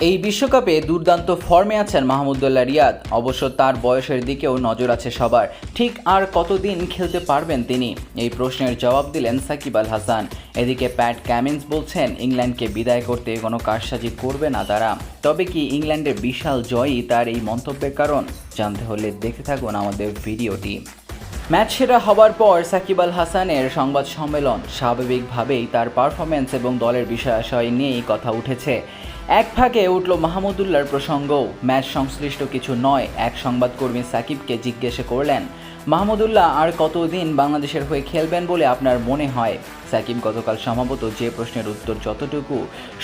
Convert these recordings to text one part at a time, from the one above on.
এই বিশ্বকাপে দুর্দান্ত ফর্মে আছেন মাহমুদুল্লাহ রিয়াদ। অবশ্য তার বয়সের দিকেও নজর আছে সবার। ঠিক আর কতদিন খেলতে পারবেন তিনি, এই প্রশ্নের জবাব দিলেন সাকিব আল হাসান। এদিকে প্যাট কামিন্স বলছেন ইংল্যান্ডকে বিদায় করতে কোনো কারসাজি করবে না তারা। তবে কি ইংল্যান্ডের বিশাল জয়ই তার এই মন্তব্যের কারণ? জানতে হলে দেখতে থাকুন আমাদের ভিডিওটি। ম্যাচ সেরা হবার পর সাকিব আল হাসানের সংবাদ সম্মেলন। স্বাভাবিকভাবেই তার পারফরমেন্স এবং দলের বিষয়াশয় নিয়েই কথা উঠেছে। এক ফাঁকে উঠল মাহমুদুল্লাহর প্রসঙ্গও। ম্যাচ সংশ্লিষ্ট কিছু নয়, এক সংবাদকর্মী সাকিবকে জিজ্ঞেস করলেন, মাহমুদুল্লাহ আর কতদিন বাংলাদেশের হয়ে খেলবেন বলে আপনার মনে হয়? সাকিব গতকাল সম্ভবত যে প্রশ্নের উত্তর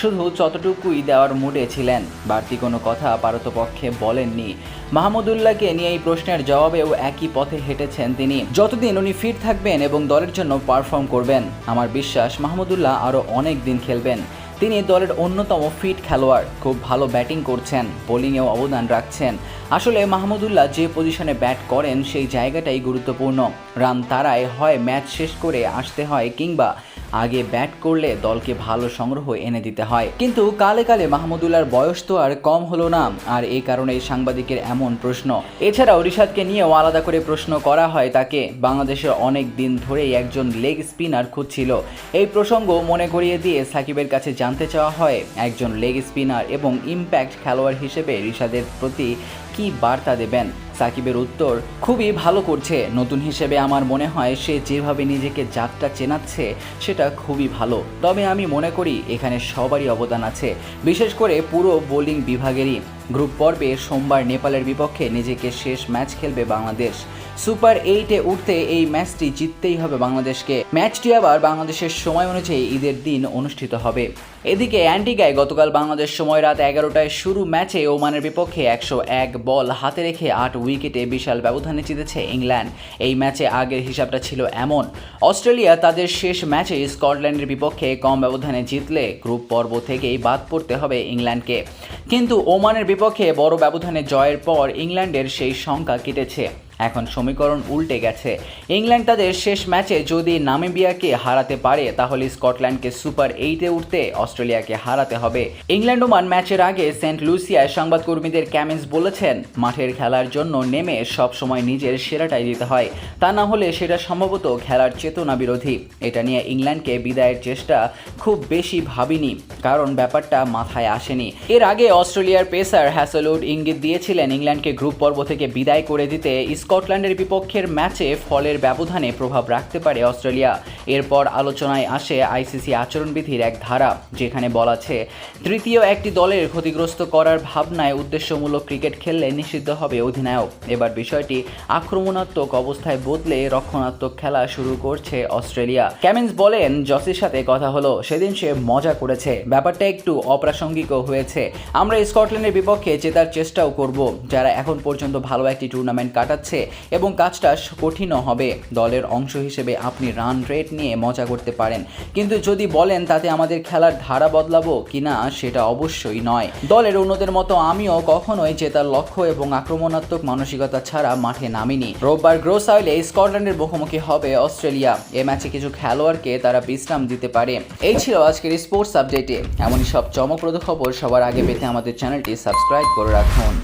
শুধু ততটুকুই দেওয়ার মুডে ছিলেন, বাড়তি কোনো কথা পারতপক্ষে বলেননি। মাহমুদুল্লাহকে নিয়ে এই প্রশ্নের জবাবেও একই পথে হেঁটেছেন তিনি। যতদিন উনি ফিট থাকবেন এবং দলের জন্য পারফর্ম করবেন, আমার বিশ্বাস মাহমুদুল্লাহ আরও অনেক দিন খেলবেন। তিনি দলের অন্যতম ফিট খেলোয়াড়, খুব ভালো ব্যাটিং করছেন, বোলিংয়েও অবদান রাখছেন। আসলে মাহমুদুল্লাহ যে পজিশনে ব্যাট করেন সেই জায়গাটাই গুরুত্বপূর্ণ। রান তাড়ায় হয় ম্যাচ শেষ করে আসতে হয়, কিংবা আগে ব্যাট করলে দলকে ভালো সংগ্রহ এনে দিতে হয়। কিন্তু কালে কালে মাহমুদুল্লাহর বয়স তো আর কম হলো না, আর এই কারণেই সাংবাদিকের এমন প্রশ্ন। এছাড়াও রিশাদকে নিয়েও আলাদা করে প্রশ্ন করা হয় তাকে। বাংলাদেশের অনেক দিন ধরেই একজন লেগ স্পিনার খুঁজছিল। এই প্রসঙ্গ মনে করিয়ে দিয়ে সাকিবের কাছে জানতে চাওয়া হয়, একজন লেগ স্পিনার এবং ইম্প্যাক্ট খেলোয়াড় হিসেবে রিশাদের প্রতি কী বার্তা দেবেন? সাকিবের উত্তর, খুবই ভালো করছে। নতুন হিসেবে আমার মনে হয় সে যেভাবে নিজেকে যাত্রা চেনাচ্ছে সেটা খুবই ভালো। তবে আমি মনে করি এখানে সবারই অবদান আছে, বিশেষ করে পুরো বোলিং বিভাগেরই। গ্রুপ পর্বে সোমবার নেপালের বিপক্ষে নিজেকে শেষ ম্যাচ খেলবে বাংলাদেশ। সুপার 8-এ উঠতে এই ম্যাচটি জিততেই হবে বাংলাদেশকে। ম্যাচটি আবার বাংলাদেশের সময় অনুযায়ী ঈদের দিন অনুষ্ঠিত হবে। এদিকে অ্যান্টিগায় গতকাল বাংলাদেশ সময় রাত 11টায় শুরু ম্যাচে ওমানের বিপক্ষে 101 বল হাতে রেখে 8 উইকেটে বিশাল ব্যবধানে জিতেছে ইংল্যান্ড। এই ম্যাচে আগের হিসাবটা ছিল এমন, অস্ট্রেলিয়া তাদের শেষ ম্যাচে স্কটল্যান্ডের বিপক্ষে কম ব্যবধানে জিতলে গ্রুপ পর্ব থেকেই বাদ পড়তে হবে ইংল্যান্ডকে। কিন্তু ওমানের বিপক্ষে বড় ব্যবধানে জয়ের পর ইংল্যান্ডের সেই সংখ্যা কেটেছে। এখন সমীকরণ উল্টে গেছে। ইংল্যান্ড তাদের শেষ ম্যাচে যদি নামিবিয়াকে হারাতে পারে, তাহলে স্কটল্যান্ডকে সুপার 8-এ উঠতে অস্ট্রেলিয়াকে হারাতে হবে। ইংল্যান্ড ওমান ম্যাচের আগে সেন্ট লুসিয়ায় সংবাদকর্মীদের কামিন্স বলেছেন, মাঠের খেলার জন্য নেমে সব সময় নিজের সেরাটাই দিতে হয়, তা না হলে সেটা সম্ভবত খেলার চেতনা বিরোধী। এটা নিয়ে ইংল্যান্ডকে বিদায়ের চেষ্টা খুব বেশি ভাবিনি, কারণ ব্যাপারটা মাথায় আসেনি। এর আগে অস্ট্রেলিয়ার পেসার হ্যাসেলউড ইঙ্গিত দিয়েছিলেন ইংল্যান্ডকে গ্রুপ পর্ব থেকে বিদায় করে দিতে স্কটল্যান্ডের বিপক্ষের ম্যাচে ফলের ব্যবধানে প্রভাব রাখতে পারে অস্ট্রেলিয়া। এরপর আলোচনায় আসে আইসিসি আচরণবিধির এক ধারা, যেখানে বলা আছে তৃতীয় একটি দলের ক্ষতিগ্রস্ত করার ভাবনায় উদ্দেশ্যমূলক ক্রিকেট খেললে নিষিদ্ধ হবে অধিনায়ক। এবার বিষয়টি আক্রমণাত্মক অবস্থায় বদলে রক্ষণাত্মক খেলা শুরু করছে অস্ট্রেলিয়া। কামিন্স বলেন, জসির সাথে কথা হলো, সেদিন সে মজা করেছে, ব্যাপারটা একটু অপ্রাসঙ্গিকও হয়েছে। আমরা স্কটল্যান্ডের বিপক্ষে জেতার চেষ্টাও করব, যারা এখন পর্যন্ত ভালো একটি টুর্নামেন্ট কাটাচ্ছে, এবং কাজটা কঠিনও হবে। দলের অংশ হিসেবে আপনি রান রেট নিয়ে মজা করতে পারেন, কিন্তু যদি বলেন তাতে আমাদের খেলার ধারা বদলাবো কিনা, সেটা অবশ্যই নয়। দলের অন্যদের মতো আমিও কখনোই জেতার লক্ষ্য এবং আক্রমণাত্মক মানসিকতা ছাড়া মাঠে নামিনি। রোববার গ্রোসাইলে স্কটল্যান্ডের মুখোমুখি হবে অস্ট্রেলিয়া। এ ম্যাচে কিছু খেলোয়াড়কে তারা বিশ্রাম দিতে পারে। এই ছিল আজকের স্পোর্টস আপডেটে। এমনই সব চমকপ্রদ খবর সবার আগে পেতে আমাদের চ্যানেলটি সাবস্ক্রাইব করে রাখুন।